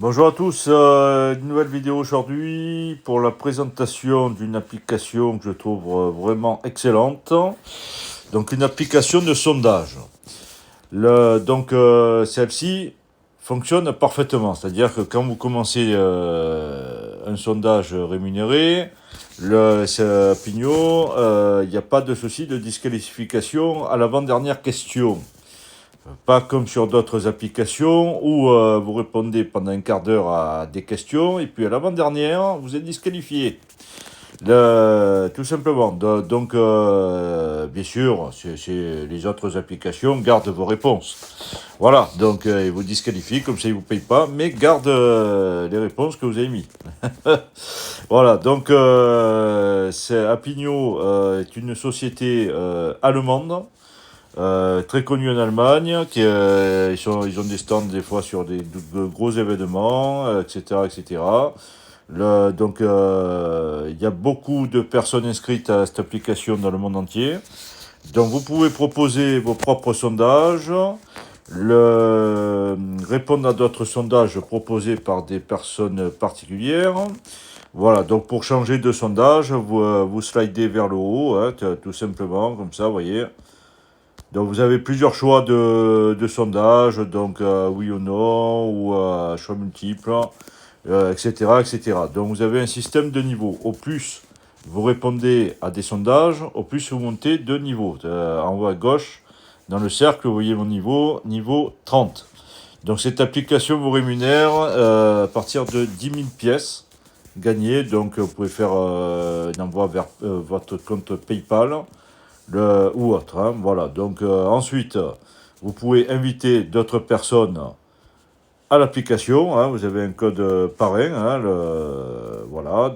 Bonjour à tous, une nouvelle vidéo aujourd'hui pour la présentation d'une application que je trouve vraiment excellente. Donc une application de sondage. Celle-ci fonctionne parfaitement, c'est-à-dire que quand vous commencez un sondage rémunéré, c'est Pignot, il n'y a pas de souci de disqualification à l'avant-dernière question. Pas comme sur d'autres applications où vous répondez pendant un quart d'heure à des questions et puis à l'avant-dernière, vous êtes disqualifié. Tout simplement. Bien sûr, les autres applications gardent vos réponses. Voilà, donc ils vous disqualifient, comme ça ils vous payent pas, mais gardent les réponses que vous avez mis. Voilà, Apigno est une société allemande très connu en Allemagne, ils ont des stands des fois sur de gros événements, etc., etc. Il y a beaucoup de personnes inscrites à cette application dans le monde entier. Donc, vous pouvez proposer vos propres sondages, répondre à d'autres sondages proposés par des personnes particulières. Voilà, donc pour changer de sondage, vous slidez vers le haut, hein, tout simplement, comme ça, vous voyez. Donc vous avez plusieurs choix de sondages, donc oui ou non, ou choix multiples, etc., etc. Donc vous avez un système de niveaux. Au plus vous répondez à des sondages, au plus vous montez de niveau. En haut à gauche, dans le cercle, vous voyez mon niveau 30. Donc cette application vous rémunère à partir de 10 000 pièces gagnées. Donc vous pouvez faire un envoi vers votre compte PayPal ou autre. Hein, voilà. Ensuite, vous pouvez inviter d'autres personnes à l'application. Hein, vous avez un code parrain. Hein, voilà.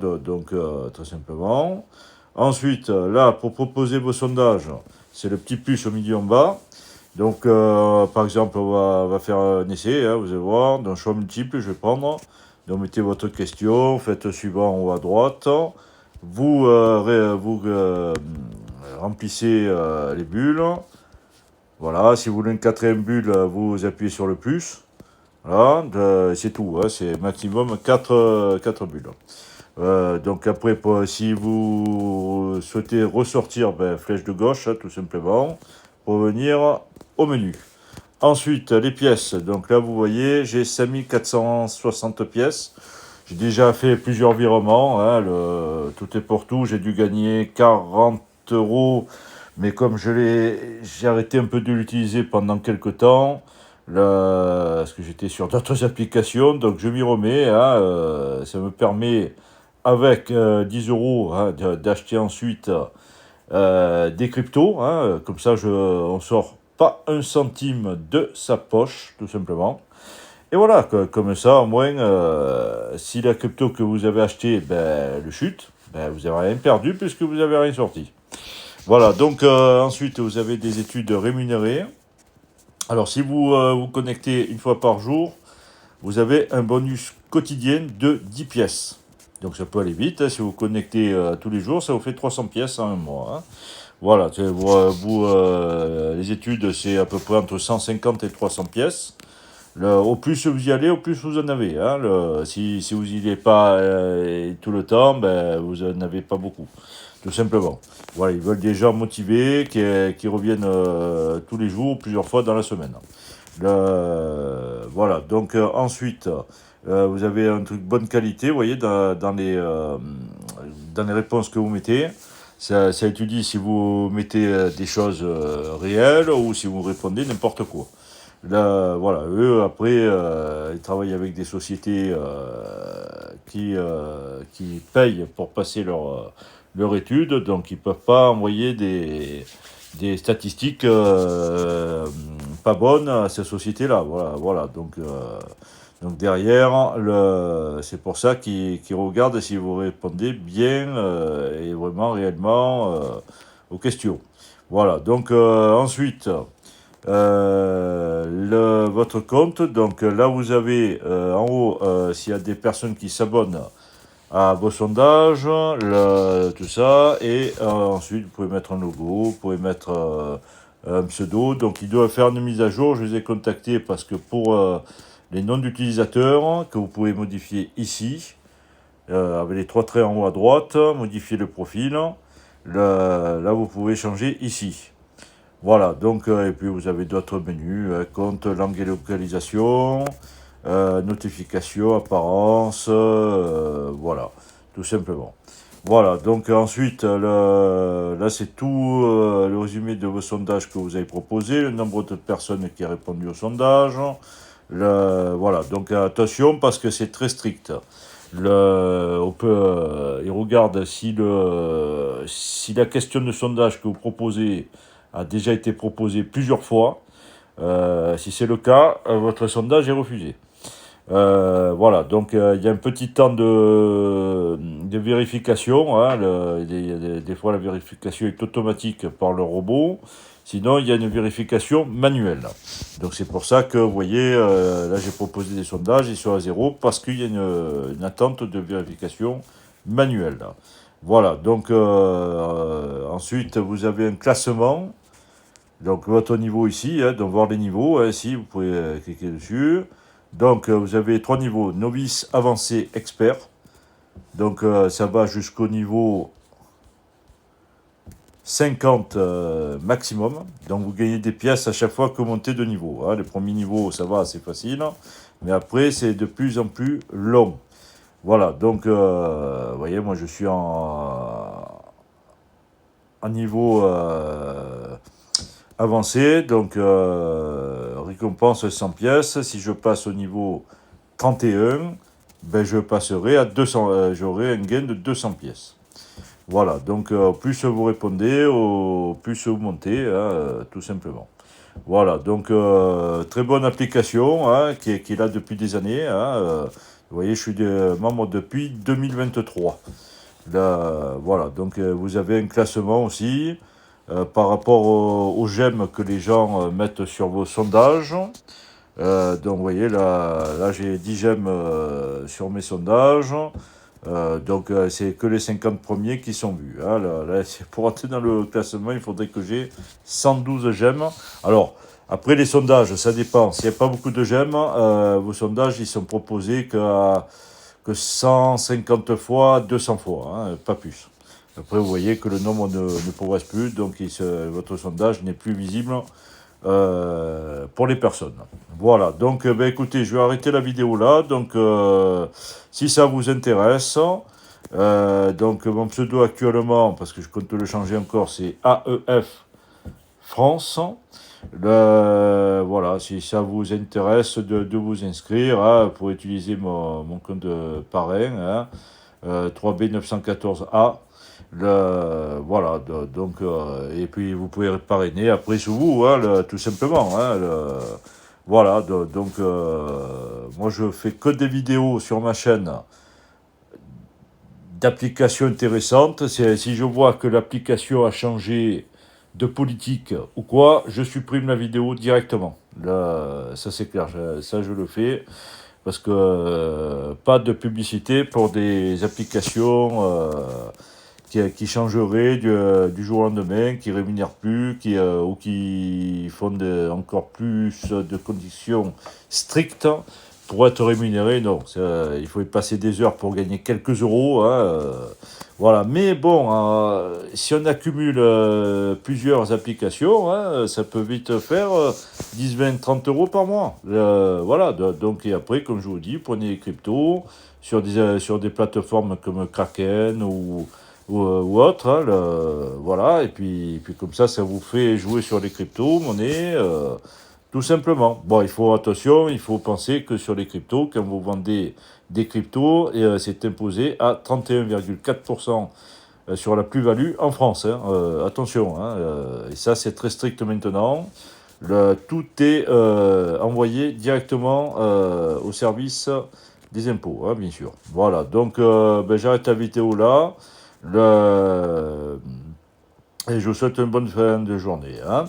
Très simplement. Ensuite, là, pour proposer vos sondages, c'est le petit plus au milieu en bas. Donc, par exemple, on va faire un essai. Hein, vous allez voir. Donc, choix multiple, je vais prendre. Donc, mettez votre question. Faites suivant en haut à droite. Vous remplissez les bulles. Voilà, si vous voulez une quatrième bulle, vous appuyez sur le plus. Voilà, c'est tout, hein, c'est maximum 4 bulles. Donc après, si vous souhaitez ressortir, flèche de gauche, hein, tout simplement, pour venir au menu. Ensuite, les pièces. Donc là, vous voyez, j'ai 5460 pièces. J'ai déjà fait plusieurs virements. Hein, tout est pour tout. J'ai dû gagner 40 euros. Mais comme j'ai arrêté un peu de l'utiliser pendant quelques temps, parce que j'étais sur d'autres applications, donc je m'y remets. Hein, ça me permet, avec 10 euros, hein, d'acheter ensuite des cryptos. Hein, comme ça, on sort pas un centime de sa poche, tout simplement. Et voilà, comme ça, au moins, si la crypto que vous avez achetée, le chute, vous n'avez rien perdu puisque vous n'avez rien sorti. Voilà, ensuite, vous avez des études rémunérées. Alors, si vous vous connectez une fois par jour, vous avez un bonus quotidien de 10 pièces. Donc, ça peut aller vite. Hein, si vous vous connectez tous les jours, ça vous fait 300 pièces en un mois. Hein. Voilà, les études, c'est à peu près entre 150 et 300 pièces. Au plus vous y allez, au plus vous en avez. Hein. Si vous n'y allez pas tout le temps, vous n'en avez pas beaucoup. Tout simplement. Voilà, ils veulent des gens motivés qui reviennent tous les jours, plusieurs fois dans la semaine. Voilà, ensuite, vous avez un truc bonne qualité, vous voyez, dans les réponses que vous mettez. Ça étudie si vous mettez des choses réelles ou si vous répondez n'importe quoi. Là, voilà, eux, après, ils travaillent avec des sociétés qui payent pour passer leur étude, donc ils ne peuvent pas envoyer des statistiques pas bonnes à ces sociétés-là. Voilà. Donc derrière, c'est pour ça qu'ils regardent si vous répondez bien et vraiment réellement aux questions. Voilà, ensuite, votre compte. Donc là, vous avez en haut, s'il y a des personnes qui s'abonnent à vos sondages, tout ça. Et ensuite, vous pouvez mettre un logo, vous pouvez mettre un pseudo. Donc, ils doivent faire une mise à jour. Je les ai contactés parce que pour les noms d'utilisateurs que vous pouvez modifier ici, avec les 3 traits en haut à droite, modifier le profil. Là, vous pouvez changer ici. Voilà, donc, et puis vous avez d'autres menus, compte, langue et localisation, notification, apparence, voilà, tout simplement. Voilà, donc ensuite, là c'est tout le résumé de vos sondages que vous avez proposés, le nombre de personnes qui ont répondu au sondage. Voilà, donc attention parce que c'est très strict. On peut, il regarde si la question de sondage que vous proposez a déjà été proposée plusieurs fois. Si c'est le cas, votre sondage est refusé. Voilà, donc il y a un petit temps de vérification. Hein, des fois, la vérification est automatique par le robot. Sinon, il y a une vérification manuelle. Donc c'est pour ça que, vous voyez, là j'ai proposé des sondages, ils sont à 0 parce qu'il y a une attente de vérification manuelle. Voilà, donc ensuite vous avez un classement. Donc votre niveau ici, hein, donc voir les niveaux, hein, ici vous pouvez cliquer dessus. Donc vous avez 3 niveaux, novice, avancé, expert. Donc ça va jusqu'au niveau 50 maximum. Donc vous gagnez des pièces à chaque fois que vous montez de niveau. Hein. Le premier niveau, ça va, c'est facile. Mais après, c'est de plus en plus long. Voilà, donc vous voyez, moi je suis en niveau avancé. Donc récompense 100 pièces. Si je passe au niveau 31, ben, je passerai à 200, j'aurai un gain de 200 pièces. Voilà, donc plus vous répondez, plus vous montez, hein, tout simplement. Voilà, donc très bonne application hein, qui est là depuis des années. Hein, vous voyez, je suis membre depuis 2023. Là, voilà, donc vous avez un classement aussi par rapport aux j'aime que les gens mettent sur vos sondages. Donc vous voyez, là j'ai 10 j'aime sur mes sondages. Donc c'est que les 50 premiers qui sont vus. Hein. Là, pour entrer dans le classement, il faudrait que j'ai 112 j'aime. Alors, après les sondages, ça dépend. S'il n'y a pas beaucoup de j'aime, vos sondages, ils sont proposés que 150 fois, 200 fois, hein, pas plus. Après, vous voyez que le nombre ne progresse plus, donc votre sondage n'est plus visible pour les personnes. Voilà, donc ben, écoutez, je vais arrêter la vidéo là. Donc, si ça vous intéresse, donc mon pseudo actuellement, parce que je compte le changer encore, c'est AEF France. Voilà, si ça vous intéresse de vous inscrire hein, pour utiliser mon compte de parrain, hein, 3B914A. Voilà, donc, et puis vous pouvez parrainer après sous vous, hein, tout simplement. Hein, voilà, donc, moi je fais que des vidéos sur ma chaîne d'applications intéressantes. Si je vois que l'application a changé de politique ou quoi, je supprime la vidéo directement. Là, ça c'est clair, ça je le fais. Parce que pas de publicité pour des applications qui changeraient du jour au lendemain, qui rémunèrent plus, ou qui font encore plus de conditions strictes pour être rémunérés. Non, il faut y passer des heures pour gagner quelques euros. Hein, voilà, mais bon, si on accumule plusieurs applications, hein, ça peut vite faire 10, 20, 30 euros par mois. Voilà, donc et après, comme je vous dis, prenez les cryptos sur des plateformes comme Kraken ou autre, hein, voilà, et puis comme ça vous fait jouer sur les crypto-monnaies, tout simplement. Bon, il faut attention, il faut penser que sur les cryptos, quand vous vendez des cryptos, c'est imposé à 31,4% sur la plus-value en France. Hein, attention, hein, et ça c'est très strict maintenant. Tout est envoyé directement au service des impôts, hein, bien sûr. Voilà, donc ben, j'arrête la vidéo là. Et je vous souhaite une bonne fin de journée. Hein.